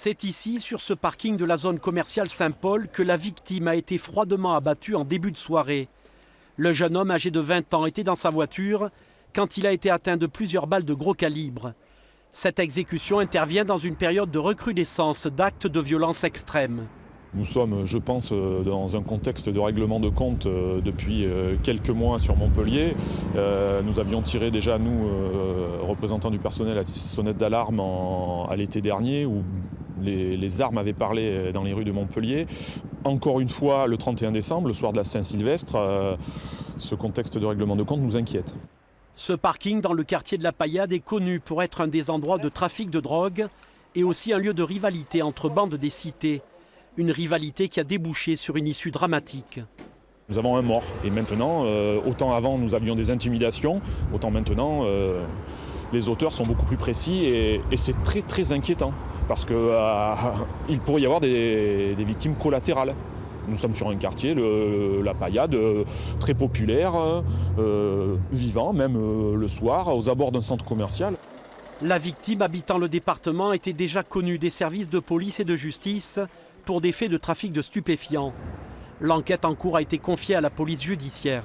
C'est ici, sur ce parking de la zone commerciale Saint-Paul, que la victime a été froidement abattue en début de soirée. Le jeune homme âgé de 20 ans était dans sa voiture quand il a été atteint de plusieurs balles de gros calibre. Cette exécution intervient dans une période de recrudescence d'actes de violence extrême. Nous sommes, je pense, dans un contexte de règlement de compte depuis quelques mois sur Montpellier. Nous avions tiré déjà, nous, représentants du personnel, la sonnette d'alarme à l'été dernier, où les armes avaient parlé dans les rues de Montpellier. Encore une fois, le 31 décembre, le soir de la Saint-Sylvestre, ce contexte de règlement de compte nous inquiète. Ce parking dans le quartier de la Paillade est connu pour être un des endroits de trafic de drogue et aussi un lieu de rivalité entre bandes des cités. Une rivalité qui a débouché sur une issue dramatique. Nous avons un mort et maintenant, autant avant nous avions des intimidations, autant maintenant les auteurs sont beaucoup plus précis et c'est très très inquiétant parce qu'il pourrait y avoir des victimes collatérales. Nous sommes sur un quartier, la Paillade, très populaire, vivant, même le soir, aux abords d'un centre commercial. La victime habitant le département était déjà connue des services de police et de justice pour des faits de trafic de stupéfiants. L'enquête en cours a été confiée à la police judiciaire.